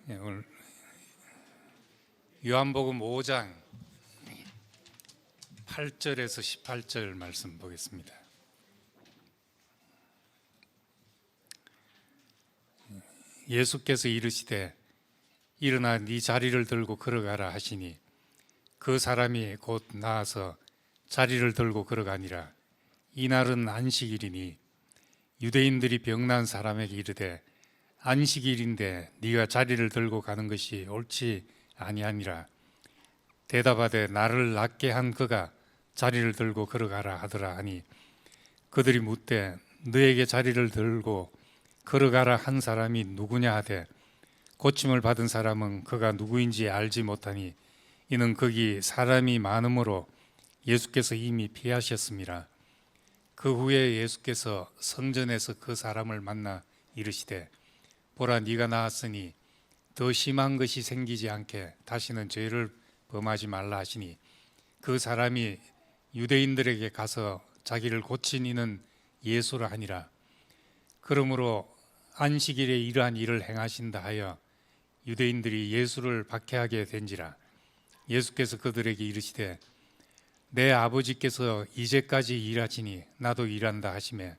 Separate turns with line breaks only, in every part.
오늘 요한복음 5장 8절에서 18절 말씀 보겠습니다. 예수께서 이르시되 일어나 네 자리를 들고 걸어가라 하시니 그 사람이 곧 나아서 자리를 들고 걸어가니라. 이날은 안식일이니 유대인들이 병난 사람에게 이르되 안식일인데 네가 자리를 들고 가는 것이 옳지 아니하니라. 대답하되 나를 낫게 한 그가 자리를 들고 걸어가라 하더라 하니 그들이 묻되 너에게 자리를 들고 걸어가라 한 사람이 누구냐 하되 고침을 받은 사람은 그가 누구인지 알지 못하니 이는 거기 사람이 많으므로 예수께서 이미 피하셨습니다. 그 후에 예수께서 성전에서 그 사람을 만나 이르시되 보라 네가 나았으니 더 심한 것이 생기지 않게 다시는 죄를 범하지 말라 하시니 그 사람이 유대인들에게 가서 자기를 고친 이는 예수라 하니라. 그러므로 안식일에 이러한 일을 행하신다 하여 유대인들이 예수를 박해하게 된지라. 예수께서 그들에게 이르시되 내 아버지께서 이제까지 일하시니 나도 일한다 하시매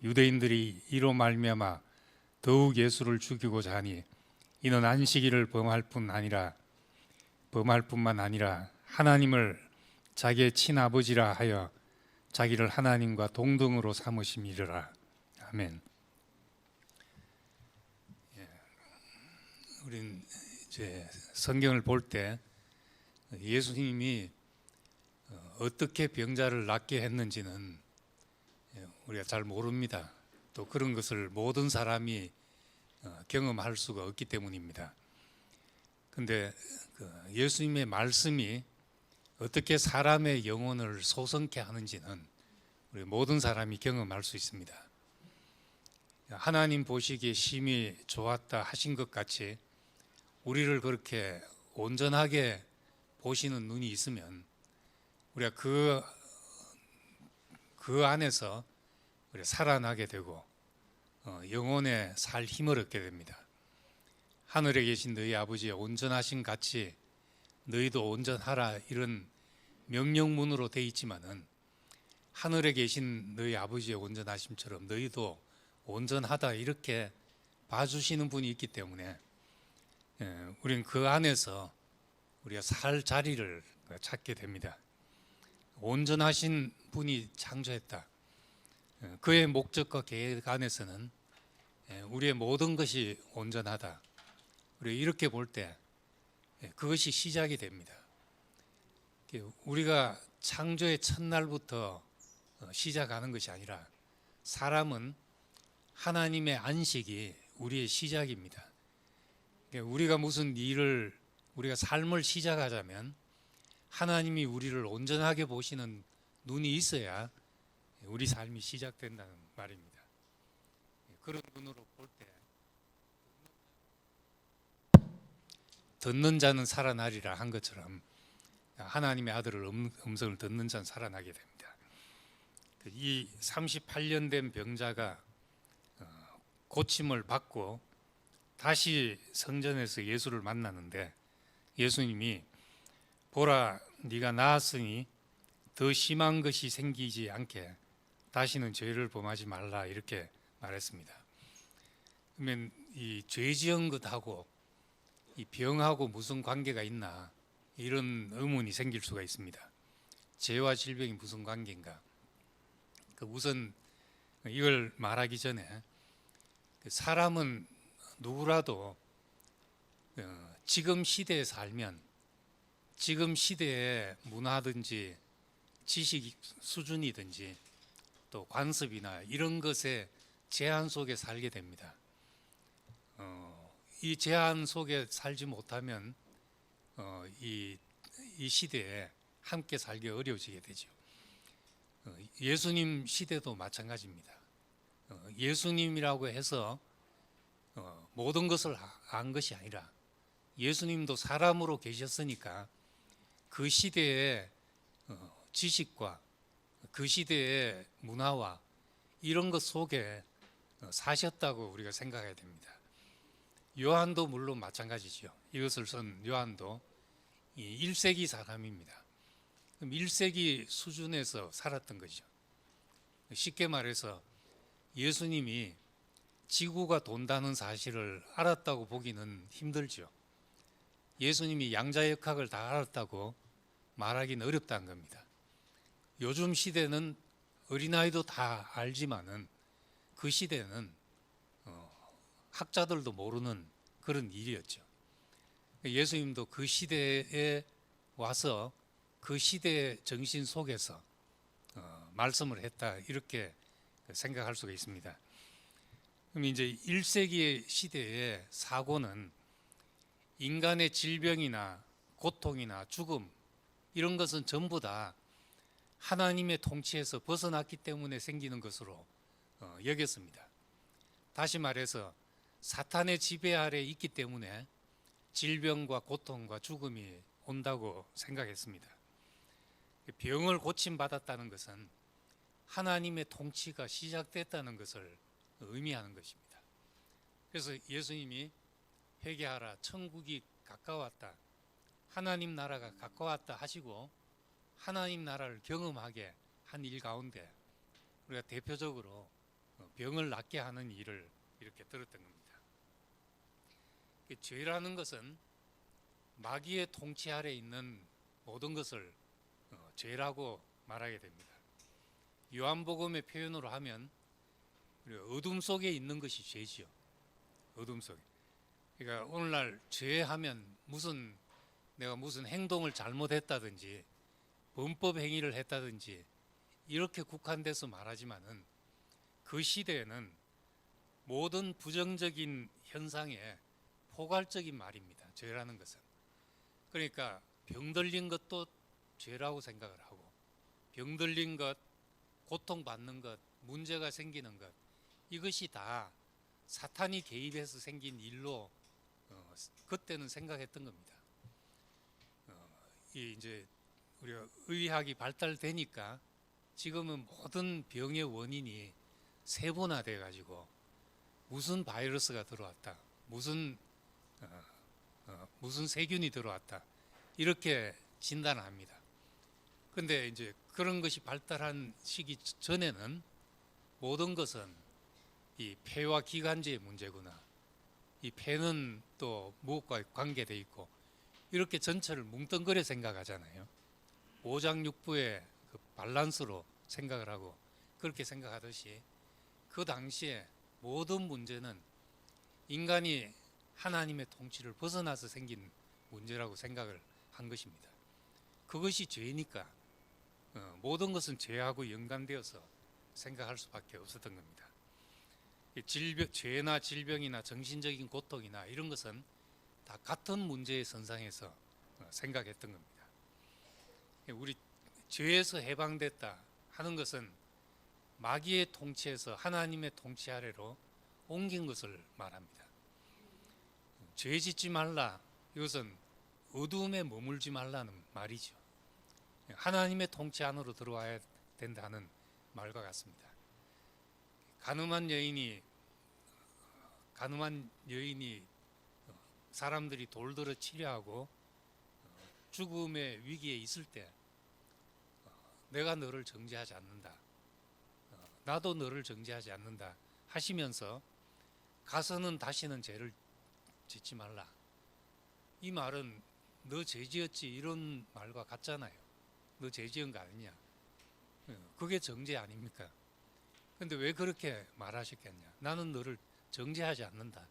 유대인들이 이로 말미암아 더욱 예수를 죽이고자 하니 이는 안식일을 범할 뿐만 아니라 하나님을 자기의 친아버지라 하여 자기를 하나님과 동등으로 삼으심이라. 아멘. 우린 이제 성경을 볼 때 예수님이 어떻게 병자를 낫게 했는지는 우리가 잘 모릅니다. 또 그런 것을 모든 사람이 경험할 수가 없기 때문입니다. 근데 예수님의 말씀이 어떻게 사람의 영혼을 소성케 하는지는 우리 모든 사람이 경험할 수 있습니다. 하나님 보시기에 심히 좋았다 하신 것 같이 우리를 그렇게 온전하게 보시는 눈이 있으면 우리가 그 안에서 우리가 살아나게 되고 영혼에 살 힘을 얻게 됩니다. 하늘에 계신 너희 아버지의 온전하신 같이 너희도 온전하라 이런 명령문으로 되어 있지만은 하늘에 계신 너희 아버지의 온전하심처럼 너희도 온전하다 이렇게 봐주시는 분이 있기 때문에 우리는 그 안에서 우리가 살 자리를 찾게 됩니다. 온전하신 분이 창조했다. 그의 목적과 계획 안에서는 우리의 모든 것이 온전하다. 우리 이렇게 볼 때 그것이 시작이 됩니다. 우리가 창조의 첫날부터 시작하는 것이 아니라 사람은 하나님의 안식이 우리의 시작입니다. 우리가 무슨 일을 우리가 삶을 시작하자면 하나님이 우리를 온전하게 보시는 눈이 있어야 우리 삶이 시작된다는 말입니다. 그런 눈으로 볼 때 듣는 자는 살아나리라 한 것처럼 하나님의 아들을 음성을 듣는 자는 살아나게 됩니다. 이 38년 된 병자가 고침을 받고 다시 성전에서 예수를 만나는데 예수님이 보라 네가 나았으니 더 심한 것이 생기지 않게 다시는 죄를 범하지 말라 이렇게 말했습니다. 그러면 이 죄 지은 것하고 이 병하고 무슨 관계가 있나 이런 의문이 생길 수가 있습니다. 죄와 질병이 무슨 관계인가? 우선 이걸 말하기 전에 사람은 누구라도 지금 시대에 살면 지금 시대의 문화든지 지식 수준이든지 또 관습이나 이런 것의 제한 속에 살게 됩니다. 이 제한 속에 살지 못하면 이 시대에 함께 살기 어려워지게 되죠. 예수님 시대도 마찬가지입니다. 예수님이라고 해서 모든 것을 안 것이 아니라 예수님도 사람으로 계셨으니까 그 시대의 지식과 그 시대의 문화와 이런 것 속에 사셨다고 우리가 생각해야 됩니다. 요한도 물론 마찬가지죠. 이것을 쓴 요한도 1세기 사람입니다. 그럼 1세기 수준에서 살았던 거죠. 쉽게 말해서 예수님이 지구가 돈다는 사실을 알았다고 보기는 힘들죠. 예수님이 양자역학을 다 알았다고 말하기는 어렵다는 겁니다. 요즘 시대는 어린아이도 다 알지만은 그 시대는 학자들도 모르는 그런 일이었죠. 예수님도 그 시대에 와서 그 시대의 정신 속에서 말씀을 했다, 이렇게 생각할 수가 있습니다. 그럼 이제 1세기의 시대의 사고는 인간의 질병이나 고통이나 죽음, 이런 것은 전부 다 하나님의 통치에서 벗어났기 때문에 생기는 것으로 여겼습니다. 다시 말해서 사탄의 지배 아래 있기 때문에 질병과 고통과 죽음이 온다고 생각했습니다. 병을 고침받았다는 것은 하나님의 통치가 시작됐다는 것을 의미하는 것입니다. 그래서 예수님이 회개하라, 천국이 가까웠다, 하나님 나라가 가까웠다 하시고 하나님 나라를 경험하게 한 일 가운데 우리가 대표적으로 병을 낫게 하는 일을 이렇게 들었던 겁니다. 죄라는 것은 마귀의 통치 아래 있는 모든 것을 죄라고 말하게 됩니다. 요한복음의 표현으로 하면 어둠 속에 있는 것이 죄지요. 어둠 속에. 그러니까 오늘날 죄하면 내가 무슨 행동을 잘못했다든지 범법 행위를 했다든지 이렇게 국한돼서 말하지만은 그 시대에는 모든 부정적인 현상에 포괄적인 말입니다. 죄라는 것은. 그러니까 병들린 것도 죄라고 생각을 하고, 병들린 것, 고통받는 것, 문제가 생기는 것, 이것이 다 사탄이 개입해서 생긴 일로 그때는 생각했던 겁니다. 이제 우리가 의학이 발달되니까 지금은 모든 병의 원인이 세분화돼 가지고 무슨 바이러스가 들어왔다, 무슨 세균이 들어왔다, 이렇게 진단을 합니다. 근데 이제 그런 것이 발달한 시기 전에는 모든 것은 이 폐와 기관지의 문제구나, 이 폐는 또 무엇과 관계되어 있고, 이렇게 전체를 뭉뚱그려 생각하잖아요. 오장육부의 그 밸런스로 생각을 하고, 그렇게 생각하듯이 그 당시에 모든 문제는 인간이 하나님의 통치를 벗어나서 생긴 문제라고 생각을 한 것입니다. 그것이 죄니까 모든 것은 죄하고 연관되어서 생각할 수밖에 없었던 겁니다. 죄나 질병이나 정신적인 고통이나 이런 것은 다 같은 문제의 선상에서 생각했던 겁니다. 우리 죄에서 해방됐다 하는 것은 마귀의 통치에서 하나님의 통치 아래로 옮긴 것을 말합니다. 죄 짓지 말라, 이것은 어두움에 머물지 말라는 말이죠. 하나님의 통치 안으로 들어와야 된다는 말과 같습니다. 가늠한 여인이 사람들이 돌들어 치려하고 죽음의 위기에 있을 때 내가 너를 정죄하지 않는다, 나도 너를 정죄하지 않는다 하시면서 가서는 다시는 죄를 짓지 말라, 이 말은 너 죄 지었지 이런 말과 같잖아요. 너 죄 지은 거 아니냐, 그게 정죄 아닙니까? 근데 왜 그렇게 말하셨겠냐, 나는 너를 정죄하지 않는다,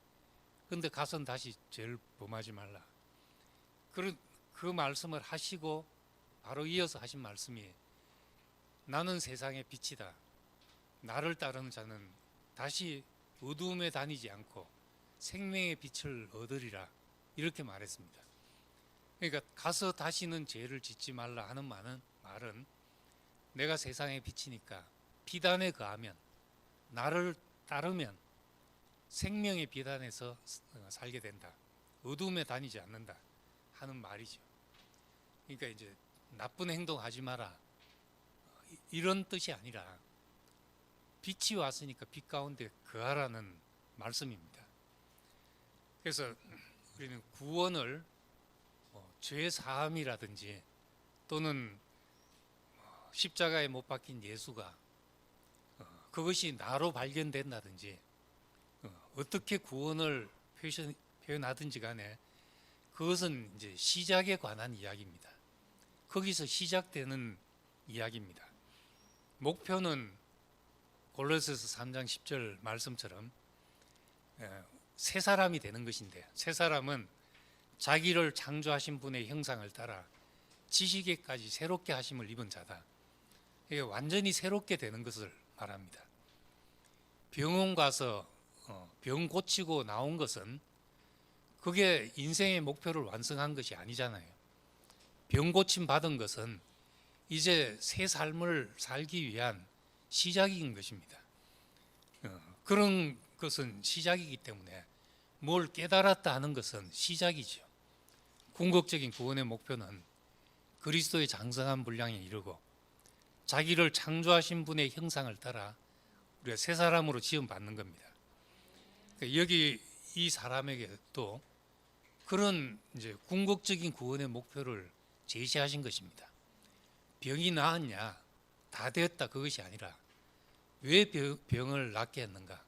근데 가서는 다시 죄를 범하지 말라. 그 말씀을 하시고 바로 이어서 하신 말씀이 나는 세상의 빛이다, 나를 따르는 자는 다시 어두움에 다니지 않고 생명의 빛을 얻으리라, 이렇게 말했습니다. 그러니까 가서 다시는 죄를 짓지 말라 하는 말은 내가 세상의 빛이니까 비단에 거하면, 나를 따르면 생명의 빛 안에서 살게 된다, 어두움에 다니지 않는다 하는 말이죠. 그러니까 이제 나쁜 행동하지 마라 이런 뜻이 아니라 빛이 왔으니까 빛 가운데 거하라는 말씀입니다. 그래서 우리는 구원을 죄 사함이라든지 또는 십자가에 못 박힌 예수가 그것이 나로 발견된다든지 어떻게 구원을 표현하든지 간에 그것은 이제 시작에 관한 이야기입니다. 거기서 시작되는 이야기입니다. 목표는 골로새서 3장 10절 말씀처럼 새 사람이 되는 것인데, 새 사람은 자기를 창조하신 분의 형상을 따라 지식에까지 새롭게 하심을 입은 자다. 이게 완전히 새롭게 되는 것을 말합니다. 병원 가서 병 고치고 나온 것은 그게 인생의 목표를 완성한 것이 아니잖아요. 병 고침 받은 것은 이제 새 삶을 살기 위한 시작인 것입니다. 그런 것은 시작이기 때문에 뭘 깨달았다 하는 것은 시작이죠. 궁극적인 구원의 목표는 그리스도의 장성한 분량에 이르고 자기를 창조하신 분의 형상을 따라 우리가 새 사람으로 지음받는 겁니다. 여기 이 사람에게 또 그런 이제 궁극적인 구원의 목표를 제시하신 것입니다. 병이 나았냐, 다 되었다, 그것이 아니라 왜 병을 낫게 했는가?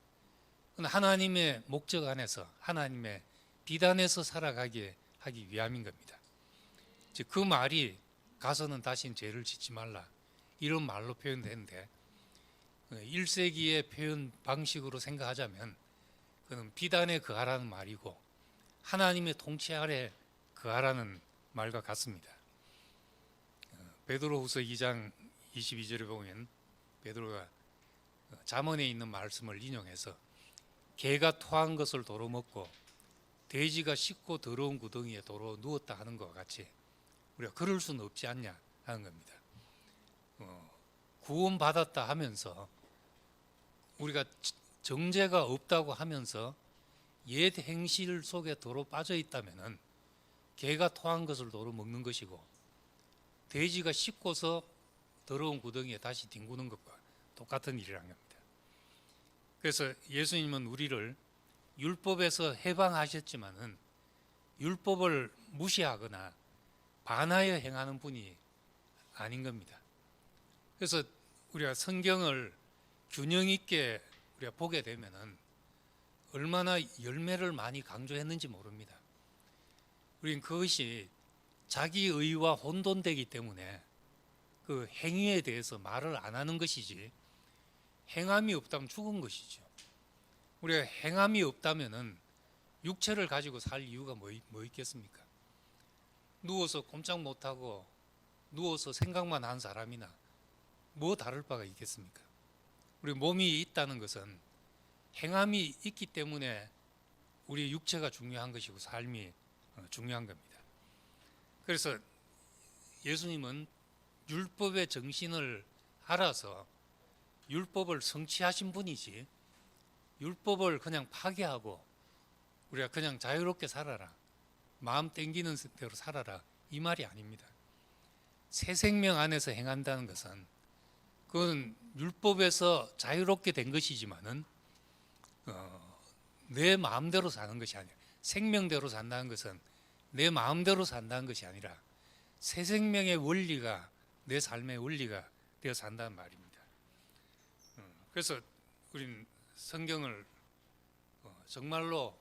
하나님의 목적 안에서, 하나님의 비단에서 살아가게 하기 위함인 겁니다. 즉 그 말이 가서는 다신 죄를 짓지 말라, 이런 말로 표현되는데 1세기의 표현 방식으로 생각하자면 그는 비단에 거하라는 말이고 하나님의 통치 아래 거하라는 말과 같습니다. 베드로후서 2장 22절에 보면 베드로가 잠언에 있는 말씀을 인용해서 개가 토한 것을 도로 먹고 돼지가 씻고 더러운 구덩이에 도로 누웠다 하는 것과 같이 우리가 그럴 수는 없지 않냐 하는 겁니다. 구원받았다 하면서 우리가 정죄가 없다고 하면서 옛 행실 속에 도로 빠져 있다면은 개가 토한 것을 도로 먹는 것이고 돼지가 씻고서 더러운 구덩이에 다시 뒹구는 것과 똑같은 일이라는 겁니다. 그래서 예수님은 우리를 율법에서 해방하셨지만은 율법을 무시하거나 반하여 행하는 분이 아닌 겁니다. 그래서 우리가 성경을 균형 있게 우리가 보게 되면은 얼마나 열매를 많이 강조했는지 모릅니다. 우리는 그것이 자기 의와 혼돈되기 때문에 그 행위에 대해서 말을 안 하는 것이지, 행함이 없다면 죽은 것이죠. 우리가 행함이 없다면은 육체를 가지고 살 이유가 뭐 있겠습니까? 누워서 꼼짝 못하고 누워서 생각만 한 사람이나 뭐 다를 바가 있겠습니까? 우리 몸이 있다는 것은 행함이 있기 때문에 우리 육체가 중요한 것이고 삶이 중요한 겁니다. 그래서 예수님은 율법의 정신을 알아서 율법을 성취하신 분이지 율법을 그냥 파괴하고 우리가 그냥 자유롭게 살아라, 마음 땡기는 대로 살아라, 이 말이 아닙니다. 새 생명 안에서 행한다는 것은 그건 율법에서 자유롭게 된 것이지만은 내 마음대로 사는 것이 아니라, 생명대로 산다는 것은 내 마음대로 산다는 것이 아니라 새 생명의 원리가 내 삶의 원리가 되어 산다는 말입니다. 그래서 우리는 성경을 정말로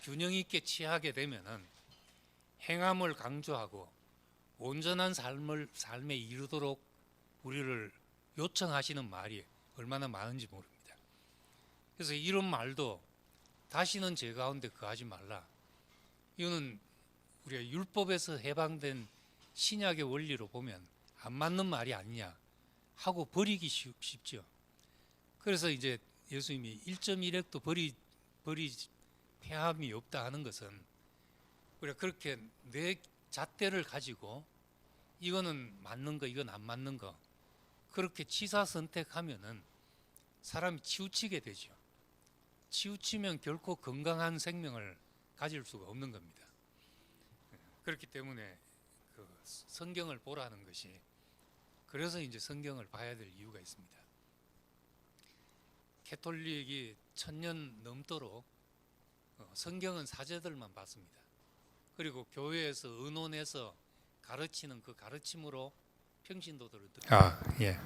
균형 있게 취하게 되면은 행함을 강조하고 온전한 삶에 이르도록 우리를 요청하시는 말이 얼마나 많은지 모릅니다. 그래서 이런 말도 다시는 죄 가운데 거하지 말라, 이거는 우리가 율법에서 해방된 신약의 원리로 보면 안 맞는 말이 아니냐 하고 버리기 쉽죠. 그래서 이제 예수님이 1.1획도 폐함이 없다 하는 것은 우리가 그렇게 내 잣대를 가지고 이거는 맞는 거, 이건 안 맞는 거, 그렇게 취사 선택하면은 사람이 치우치게 되죠. 치우치면 결코 건강한 생명을 가질 수가 없는 겁니다. 그렇기 때문에 그 성경을 보라는 것이, 그래서 이제 성경을 봐야 될 이유가 있습니다. 캐톨릭이 1000년 넘도록 성경은 사제들만 받습니다. 그리고 교회에서 의논해서 가르치는 그 가르침으로 평신도들을 예.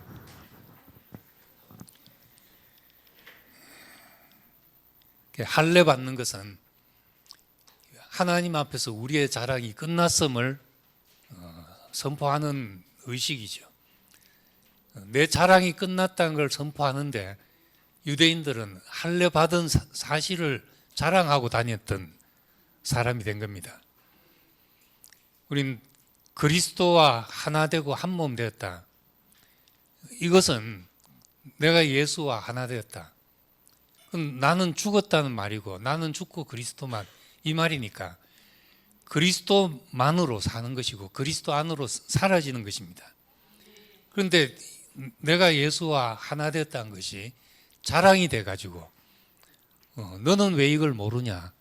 할례 받는 것은 하나님 앞에서 우리의 자랑이 끝났음을 선포하는 의식이죠. 내 자랑이 끝났다는 걸 선포하는데 유대인들은 할례 받은 사실을 자랑하고 다녔던 사람이 된 겁니다. 우린 그리스도와 하나 되고 한 몸 되었다. 이것은 내가 예수와 하나 되었다. 나는 죽었다는 말이고 나는 죽고 그리스도만 이 말이니까 그리스도만으로 사는 것이고 그리스도 안으로 사라지는 것입니다. 그런데 내가 예수와 하나 되었다는 것이 자랑이 돼가지고 너는 왜 이걸 모르냐?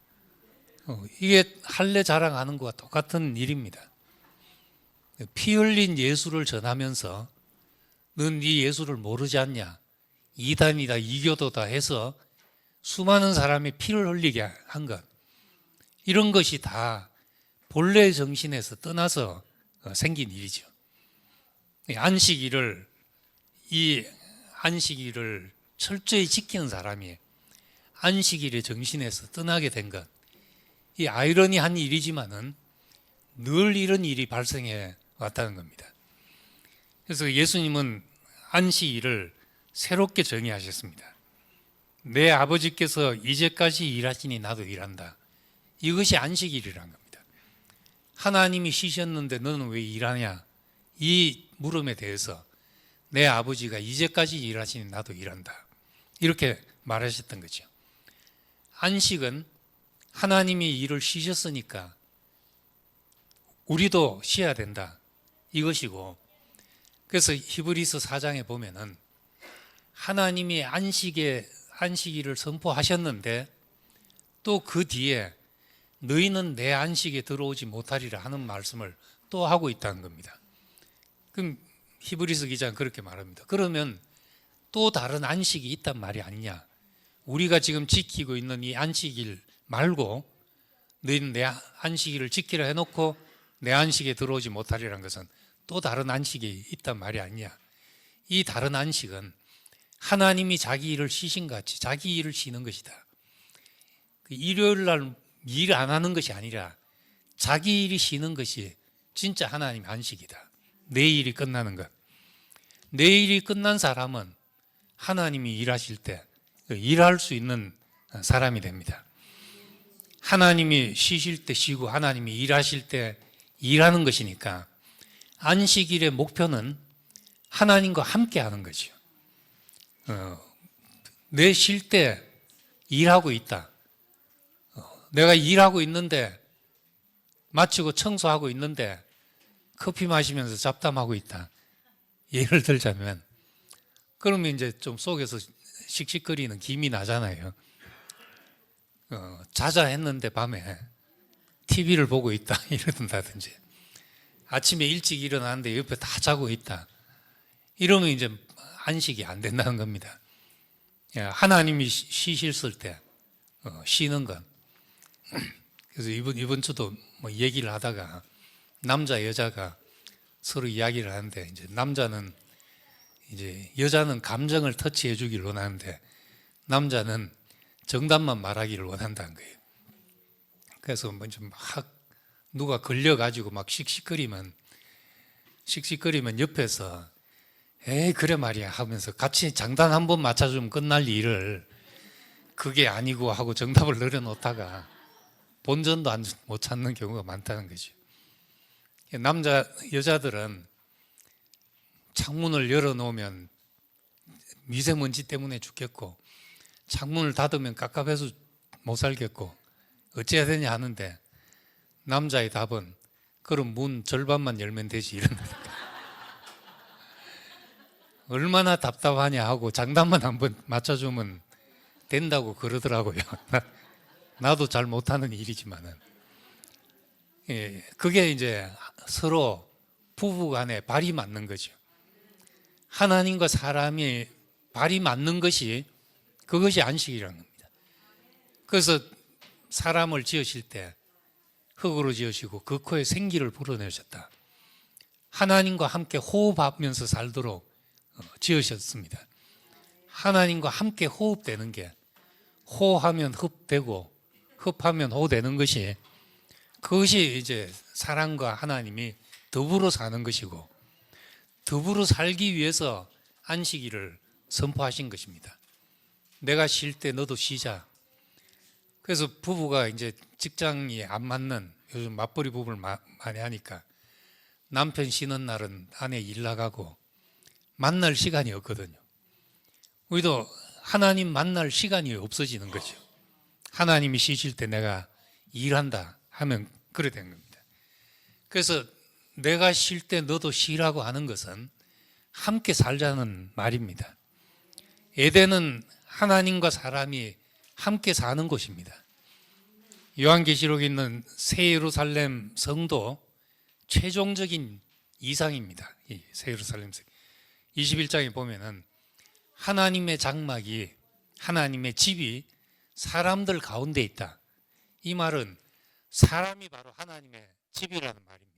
이게 할례 자랑하는 것과 똑같은 일입니다. 피 흘린 예수를 전하면서 넌 네 예수를 모르지 않냐? 이단이다 이교도다 해서 수많은 사람의 피를 흘리게 한 것, 이런 것이 다 본래의 정신에서 떠나서 생긴 일이죠. 이 안식일을 철저히 지키는 사람이 안식일의 정신에서 떠나게 된 것, 이 아이러니한 일이지만은 늘 이런 일이 발생해 왔다는 겁니다. 그래서 예수님은 안식일을 새롭게 정의하셨습니다. 내 아버지께서 이제까지 일하시니 나도 일한다. 이것이 안식일이라는 겁니다. 하나님이 쉬셨는데 너는 왜 일하냐? 이 물음에 대해서 내 아버지가 이제까지 일하시니 나도 일한다. 이렇게 말하셨던 거죠. 안식은 하나님이 일을 쉬셨으니까 우리도 쉬어야 된다. 이것이고, 그래서 히브리서 4장에 보면은 하나님이 안식일을 선포하셨는데 또 그 뒤에 너희는 내 안식에 들어오지 못하리라 하는 말씀을 또 하고 있다는 겁니다. 그럼 히브리서 기자는 그렇게 말합니다. 그러면 또 다른 안식이 있단 말이 아니냐? 우리가 지금 지키고 있는 이 안식일 말고 너희는 내 안식일을 지키라 해놓고 내 안식에 들어오지 못하리라는 것은 또 다른 안식이 있단 말이 아니냐? 이 다른 안식은 하나님이 자기 일을 쉬신 같이 자기 일을 쉬는 것이다. 일요일 날 일 안 하는 것이 아니라 자기 일이 쉬는 것이 진짜 하나님의 안식이다. 내 일이 끝나는 것. 내 일이 끝난 사람은 하나님이 일하실 때 일할 수 있는 사람이 됩니다. 하나님이 쉬실 때 쉬고 하나님이 일하실 때 일하는 것이니까 안식일의 목표는 하나님과 함께 하는 거죠. 내 쉴 때 일하고 있다. 내가 일하고 있는데 마치고 청소하고 있는데 커피 마시면서 잡담하고 있다. 예를 들자면 그러면 이제 좀 속에서 씩씩거리는 김이 나잖아요. 자자 했는데 밤에 TV를 보고 있다 이러든다든지 아침에 일찍 일어나는데 옆에 다 자고 있다. 이러면 이제 안식이 안 된다는 겁니다. 하나님이 쉬실 때 쉬는 것. 그래서 이번 주도 뭐 얘기를 하다가 남자 여자가 서로 이야기를 하는데 이제 남자는 이제 여자는 감정을 터치해 주기를 원하는데 남자는 정답만 말하기를 원한다는 거예요. 그래서 먼저 막 누가 걸려가지고 막 씩씩거리면 옆에서 에이 그래 말이야 하면서 같이 장단 한 번 맞춰주면 끝날 일을 그게 아니고 하고 정답을 늘어놓다가 본전도 못 찾는 경우가 많다는 거죠. 여자들은 창문을 열어놓으면 미세먼지 때문에 죽겠고 창문을 닫으면 깝깝해서 못 살겠고 어찌해야 되냐 하는데 남자의 답은 그럼 문 절반만 열면 되지 이런 얼마나 답답하냐 하고 장단만 한번 맞춰주면 된다고 그러더라고요. 나도 잘 못하는 일이지만은 그게 이제 서로 부부 간에 발이 맞는 거죠. 하나님과 사람이 발이 맞는 것이 그것이 안식이라는 겁니다. 그래서 사람을 지으실 때 흙으로 지으시고 그 코에 생기를 불어넣으셨다. 하나님과 함께 호흡하면서 살도록 지으셨습니다. 하나님과 함께 호흡되는 게, 호하면 흡되고 흡하면 호되는 것이, 그것이 이제 사람과 하나님이 더불어 사는 것이고, 더불어 살기 위해서 안식일을 선포하신 것입니다. 내가 쉴 때 너도 쉬자. 그래서 부부가 이제 직장이 안 맞는, 요즘 맞벌이 부부를 많이 하니까 남편 쉬는 날은 아내 일 나가고 만날 시간이 없거든요. 우리도 하나님 만날 시간이 없어지는 거죠. 하나님이 쉬실 때 내가 일한다 하면 그래 된 겁니다. 그래서 내가 쉴 때 너도 쉬라고 하는 것은 함께 살자는 말입니다. 에덴은 하나님과 사람이 함께 사는 곳입니다. 요한계시록에 있는 새 예루살렘 성도 최종적인 이상입니다. 이 새 예루살렘 성. 21장에 보면은 하나님의 장막이, 하나님의 집이 사람들 가운데 있다. 이 말은 사람이 바로 하나님의 집이라는 말입니다.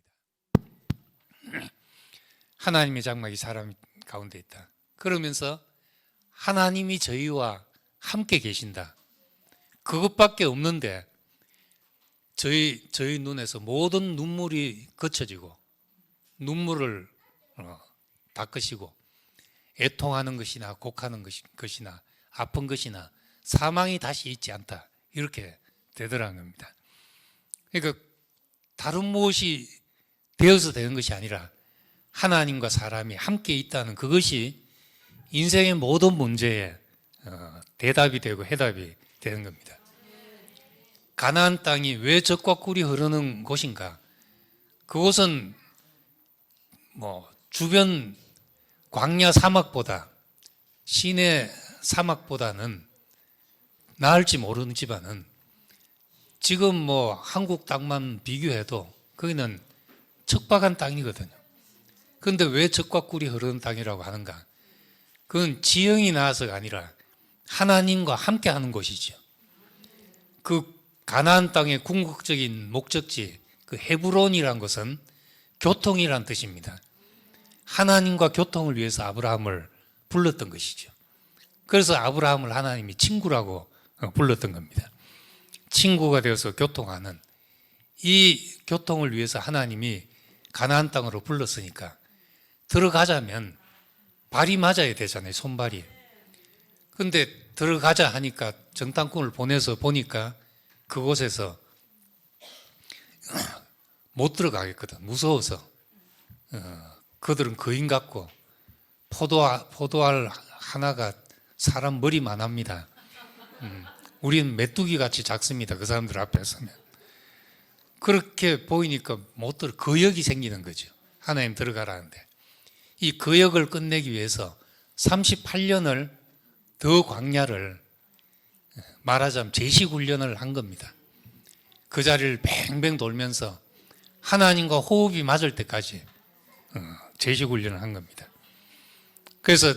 하나님의 장막이 사람 가운데 있다. 그러면서 하나님이 저희와 함께 계신다. 그것밖에 없는데 저희 눈에서 모든 눈물이 그쳐지고 눈물을 닦으시고 애통하는 것이나 곡하는 것이나 아픈 것이나 사망이 다시 있지 않다. 이렇게 되더라는 겁니다. 그러니까 다른 무엇이 되어서 되는 것이 아니라 하나님과 사람이 함께 있다는 그것이 인생의 모든 문제에 대답이 되고 해답이 되는 겁니다. 가나안 땅이 왜 젖과 꿀이 흐르는 곳인가? 그곳은 주변 광야 사막보다, 시내 사막보다는 나을지 모르지만은 지금 한국 땅만 비교해도 거기는 척박한 땅이거든요. 그런데 왜 젖과 꿀이 흐르는 땅이라고 하는가? 그건 지형이 나아서가 아니라 하나님과 함께 하는 곳이죠. 그 가나안 땅의 궁극적인 목적지, 그 헤브론이란 것은 교통이란 뜻입니다. 하나님과 교통을 위해서 아브라함을 불렀던 것이죠. 그래서 아브라함을 하나님이 친구라고 불렀던 겁니다. 친구가 되어서 교통하는, 이 교통을 위해서 하나님이 가나안 땅으로 불렀으니까 들어가자면 발이 맞아야 되잖아요, 손발이. 그런데 들어가자 하니까 정탐꾼을 보내서 보니까 그곳에서 못 들어가겠거든. 무서워서. 그들은 거인 같고 포도알 하나가 사람 머리만 합니다. 우리는 메뚜기 같이 작습니다. 그 사람들 앞에 서면. 그렇게 보이니까 못 들어, 거역이 생기는 거죠. 하나님 들어가라는데. 이 거역을 끝내기 위해서 38년을 더 광야를, 말하자면 제식훈련을 한 겁니다. 그 자리를 뱅뱅 돌면서 하나님과 호흡이 맞을 때까지 제식훈련을 한 겁니다. 그래서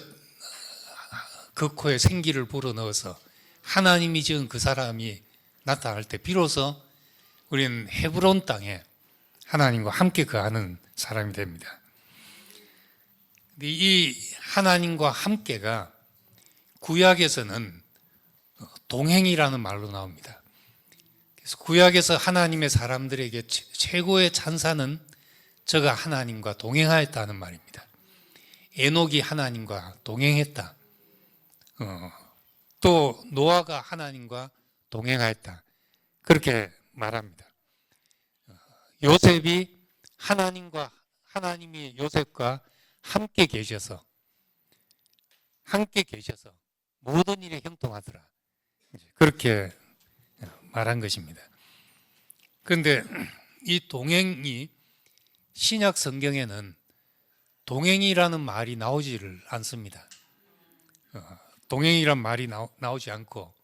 그 코에 생기를 불어넣어서 하나님이 지은 그 사람이 나타날 때 비로소 우리는 헤브론 땅에 하나님과 함께 거하는 사람이 됩니다. 이 하나님과 함께가 구약에서는 동행이라는 말로 나옵니다. 그래서 구약에서 하나님의 사람들에게 최고의 찬사는 저가 하나님과 동행하였다는 말입니다. 에녹이 하나님과 동행했다. 또 노아가 하나님과 동행하였다. 그렇게 말합니다. 요셉이 하나님이 요셉과 함께 계셔서 모든 일에 형통하더라. 그렇게 말한 것입니다. 그런데 이 동행이 신약 성경에는 동행이라는 말이 나오지를 않습니다. 동행이란 말이 나오지 않고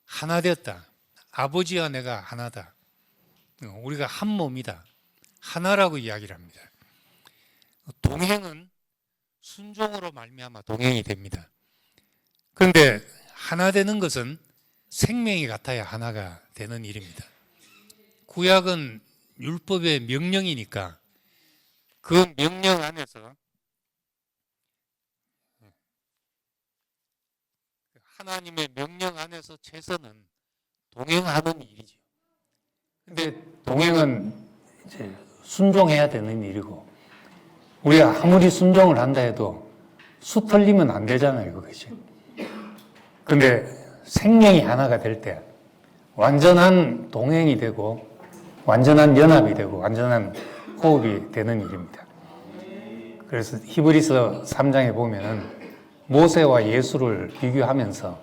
하나 되었다. 아버지와 내가 하나다. 우리가 한 몸이다. 하나라고 이야기를 합니다. 동행은 순종으로 말미암아 동행이 됩니다. 그런데 하나 되는 것은 생명이 같아야 하나가 되는 일입니다. 구약은 율법의 명령이니까 그 명령 안에서 하나님의 명령 안에서 최선은 동행하는 일이죠. 근데 동행은 이제 순종해야 되는 일이고, 우리가 아무리 순종을 한다 해도 수 틀리면 안 되잖아요, 그것이. 근데 생명이 하나가 될 때 완전한 동행이 되고 완전한 연합이 되고 완전한 호흡이 되는 일입니다. 그래서 히브리서 3장에 보면은 모세와 예수를 비교하면서,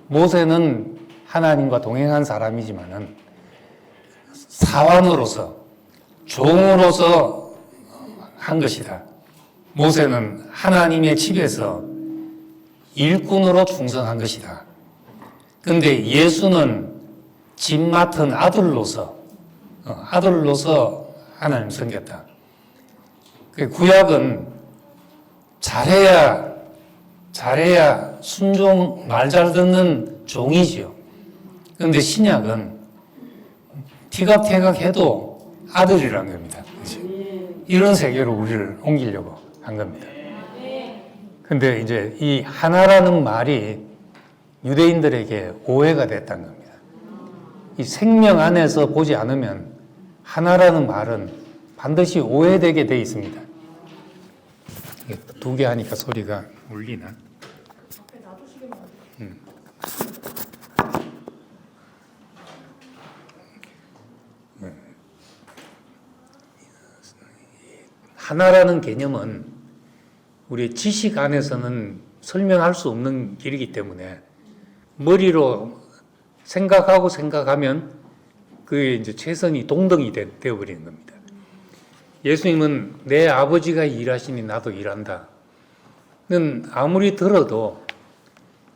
모세는 하나님과 동행한 사람이지만은 사원으로서, 종으로서 한 것이다. 모세는 하나님의 집에서 일꾼으로 충성한 것이다. 그런데 예수는 집 맡은 아들로서 하나님 섬겼다. 구약은 잘해야 순종, 말 잘 듣는 종이지요. 그런데 신약은 티각태각해도 아들이란 겁니다. 이런 세계로 우리를 옮기려고 한 겁니다. 근데 이제 이 하나라는 말이 유대인들에게 오해가 됐다는 겁니다. 이 생명 안에서 보지 않으면 하나라는 말은 반드시 오해되게 돼 있습니다. 두 개 하니까 소리가 울리나? 하나라는 개념은 우리 지식 안에서는 설명할 수 없는 길이기 때문에 머리로 생각하면 그게 이제 최선이 동등이 되어버리는 겁니다. 예수님은 내 아버지가 일하시니 나도 일한다. 는 아무리 들어도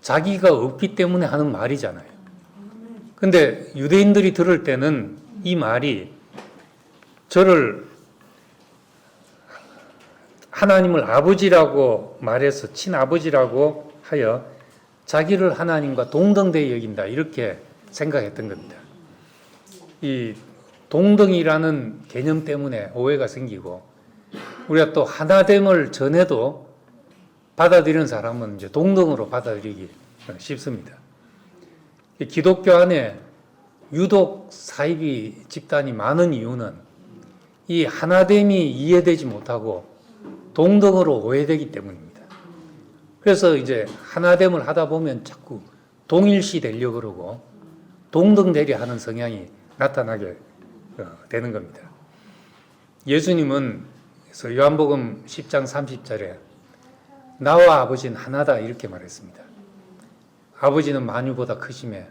자기가 없기 때문에 하는 말이잖아요. 근데 유대인들이 들을 때는 이 말이 저를 하나님을 아버지라고 말해서 친아버지라고 하여 자기를 하나님과 동등되이 여긴다, 이렇게 생각했던 겁니다. 이 동등이라는 개념 때문에 오해가 생기고, 우리가 또 하나됨을 전해도 받아들이는 사람은 이제 동등으로 받아들이기 쉽습니다. 기독교 안에 유독 사이비 집단이 많은 이유는 이 하나됨이 이해되지 못하고 동등으로 오해되기 때문입니다. 그래서 이제 하나됨을 하다 보면 자꾸 동일시 되려고 그러고 동등되려 하는 성향이 나타나게 되는 겁니다. 예수님은 그래서 요한복음 10장 30절에 나와 아버지는 하나다, 이렇게 말했습니다. 아버지는 만유보다 크심에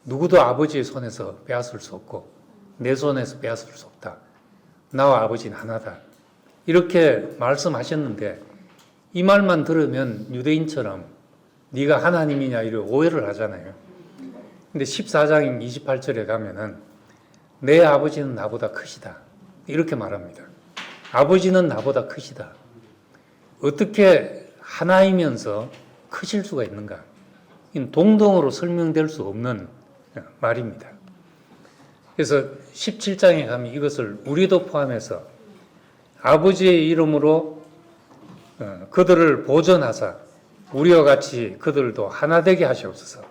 누구도 아버지의 손에서 빼앗을 수 없고 내 손에서 빼앗을 수 없다. 나와 아버지는 하나다, 이렇게 말씀하셨는데, 이 말만 들으면 유대인처럼 네가 하나님이냐 이런 오해를 하잖아요. 근데 14장 28절에 가면은 내 아버지는 나보다 크시다, 이렇게 말합니다. 아버지는 나보다 크시다. 어떻게 하나이면서 크실 수가 있는가? 동등으로 설명될 수 없는 말입니다. 그래서 17장에 가면 이것을 우리도 포함해서 아버지의 이름으로 그들을 보존하사 우리와 같이 그들도 하나 되게 하시옵소서.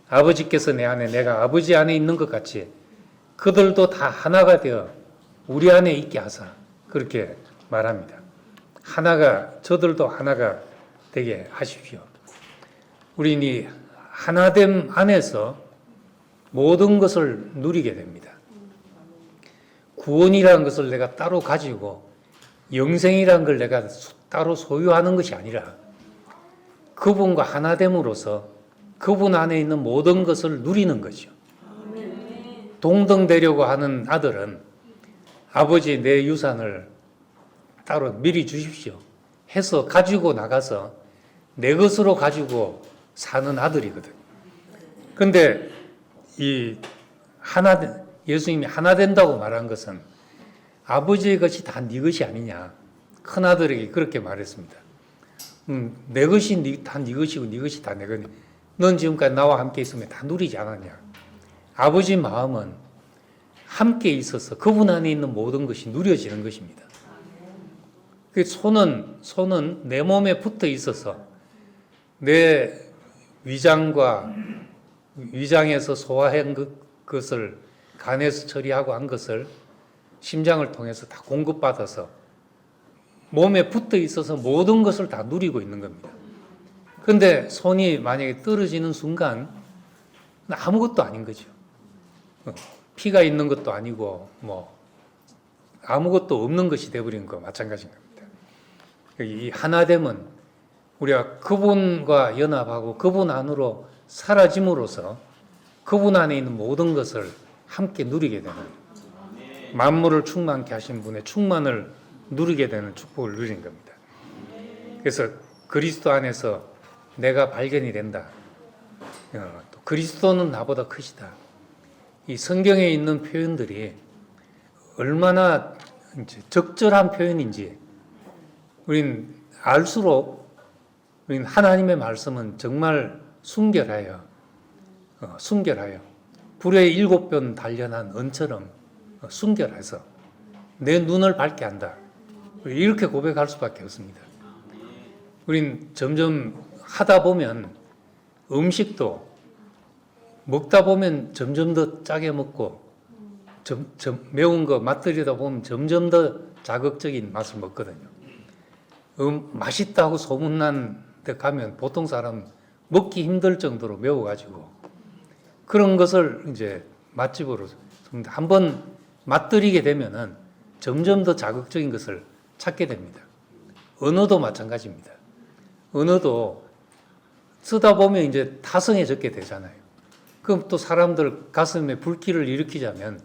아버지께서 내 안에 내가 아버지 안에 있는 것 같이 그들도 다 하나가 되어 우리 안에 있게 하사, 그렇게 말합니다. 저들도 하나가 되게 하십시오. 우리는 이 하나됨 안에서 모든 것을 누리게 됩니다. 구원이라는 것을 내가 따로 가지고 영생이라는 걸 내가 따로 소유하는 것이 아니라 그분과 하나됨으로써 그분 안에 있는 모든 것을 누리는 거죠. 동등되려고 하는 아들은 아버지 내 유산을 따로 미리 주십시오 해서 가지고 나가서 내 것으로 가지고 사는 아들이거든. 그런데 예수님이 하나 된다고 말한 것은 아버지의 것이 다 네 것이 아니냐. 큰아들에게 그렇게 말했습니다. 내 것이 다 네 것이고 네 것이 다 내 것이냐.
넌 지금까지 나와 함께 있으면 다 누리지 않았냐. 아버지 마음은 함께 있어서 그분 안에 있는 모든 것이 누려지는 것입니다. 그 손은 내 몸에 붙어 있어서 내 위장에서 소화한 것을 간에서 처리하고 한 것을 심장을 통해서 다 공급받아서 몸에 붙어 있어서 모든 것을 다 누리고 있는 겁니다. 그런데 손이 만약에 떨어지는 순간 아무것도 아닌 거죠. 피가 있는 것도 아니고 뭐 아무것도 없는 것이 되어버린 거 마찬가지인 겁니다. 이 하나됨은 우리가 그분과 연합하고 그분 안으로 사라짐으로써 그분 안에 있는 모든 것을 함께 누리게 되는, 만물을 충만케 하신 분의 충만을 누리게 되는 축복을 누리는 겁니다. 그래서 그리스도 안에서 내가 발견이 된다. 또 그리스도는 나보다 크시다. 이 성경에 있는 표현들이 얼마나 적절한 표현인지 우린 알수록 우린 하나님의 말씀은 정말 순결하여 불에 7번 단련한 은처럼 순결해서 내 눈을 밝게 한다. 이렇게 고백할 수밖에 없습니다. 우린 점점 하다 보면 음식도 먹다 보면 점점 더 짜게 먹고 매운 거 맛들이다 보면 점점 더 자극적인 맛을 먹거든요. 맛있다고 소문난 데 가면 보통 사람 먹기 힘들 정도로 매워가지고 그런 것을 이제 맛집으로 한번 맛들이게 되면은 점점 더 자극적인 것을 찾게 됩니다. 언어도 마찬가지입니다. 언어도 쓰다 보면 이제 타성해졌게 되잖아요. 그럼 또 사람들 가슴에 불길을 일으키자면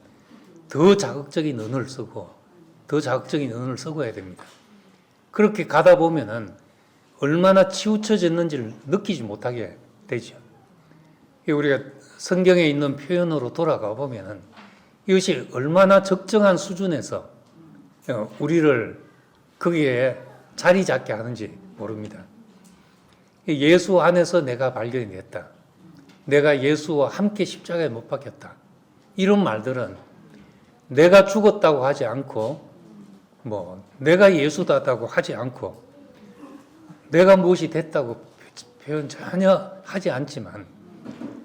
더 자극적인 언어를 쓰고 더 자극적인 언어를 써야 됩니다. 그렇게 가다 보면은 얼마나 치우쳐졌는지를 느끼지 못하게 되죠. 우리가 성경에 있는 표현으로 돌아가 보면은 이것이 얼마나 적정한 수준에서 우리를 거기에 자리 잡게 하는지 모릅니다. 예수 안에서 내가 발견이 됐다. 내가 예수와 함께 십자가에 못 박혔다. 이런 말들은 내가 죽었다고 하지 않고 내가 예수다고 하지 않고 내가 무엇이 됐다고 표현 전혀 하지 않지만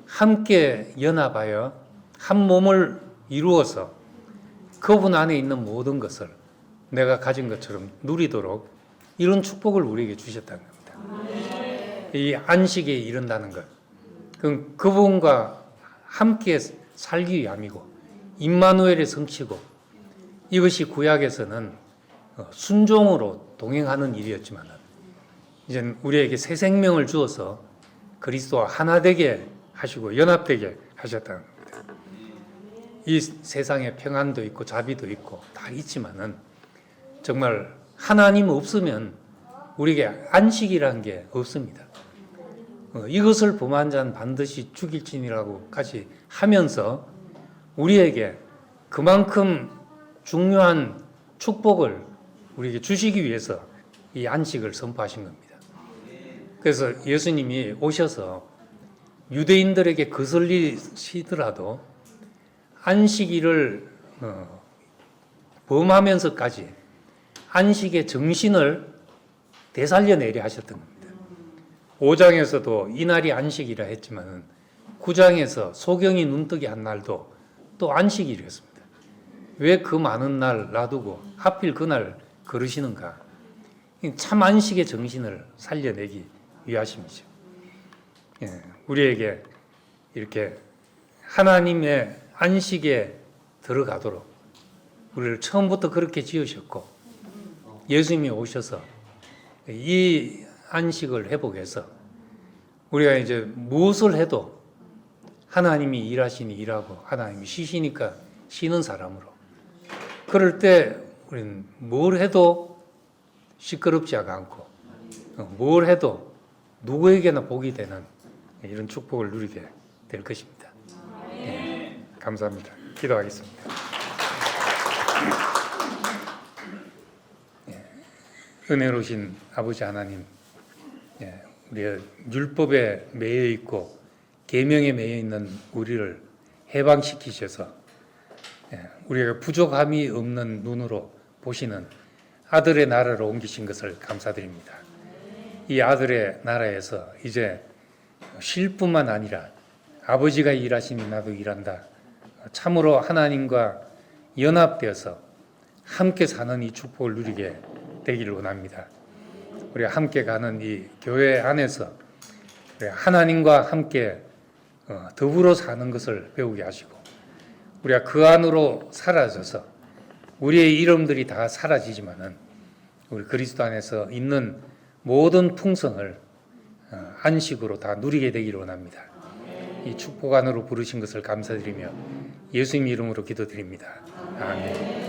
함께 연합하여 한 몸을 이루어서 그분 안에 있는 모든 것을 내가 가진 것처럼 누리도록 이런 축복을 우리에게 주셨다는 겁니다. 이 안식에 이른다는 것, 그분과 함께 살기 위함이고 임마누엘의 성취고, 이것이 구약에서는 순종으로 동행하는 일이었지만 이제 우리에게 새 생명을 주어서 그리스도와 하나 되게 하시고 연합되게 하셨다는 겁니다. 이 세상에 평안도 있고 자비도 있고 다 있지만은 정말 하나님 없으면 우리에게 안식이라는 게 없습니다. 이것을 범한 자는 반드시 죽일지니라고 같이 하면서 우리에게 그만큼 중요한 축복을 우리에게 주시기 위해서 이 안식을 선포하신 겁니다. 그래서 예수님이 오셔서 유대인들에게 거슬리시더라도 안식일을 범하면서까지 안식의 정신을 되살려내려 하셨던 겁니다. 5장에서도 이날이 안식이라 했지만 9장에서 소경이 눈뜨기 한 날도 또 안식일이었습니다. 왜 그 많은 날 놔두고 하필 그날 걸으시는가? 참 안식의 정신을 살려내기 위하심이죠. 우리에게 이렇게 하나님의 안식에 들어가도록 우리를 처음부터 그렇게 지으셨고 예수님이 오셔서 이 안식을 회복해서 우리가 이제 무엇을 해도 하나님이 일하시니 일하고 하나님이 쉬시니까 쉬는 사람으로, 그럴 때 우리는 뭘 해도 시끄럽지 않고 뭘 해도 누구에게나 복이 되는 이런 축복을 누리게 될 것입니다. 네, 감사합니다. 기도하겠습니다. 은혜로우신 아버지 하나님, 우리가 율법에 매여 있고 계명에 매여 있는 우리를 해방시키셔서 우리가 부족함이 없는 눈으로 보시는 아들의 나라로 옮기신 것을 감사드립니다. 이 아들의 나라에서 이제 쉴 뿐만 아니라 아버지가 일하시니 나도 일한다. 참으로 하나님과 연합되어서 함께 사는 이 축복을 누리게 되기를 원합니다. 우리가 함께 가는 이 교회 안에서 하나님과 함께 더불어 사는 것을 배우게 하시고 우리가 그 안으로 사라져서 우리의 이름들이 다 사라지지만은 우리 그리스도 안에서 있는 모든 풍성을 안식으로 다 누리게 되기를 원합니다. 이 축복 안으로 부르신 것을 감사드리며 예수님 이름으로 기도드립니다. 아멘.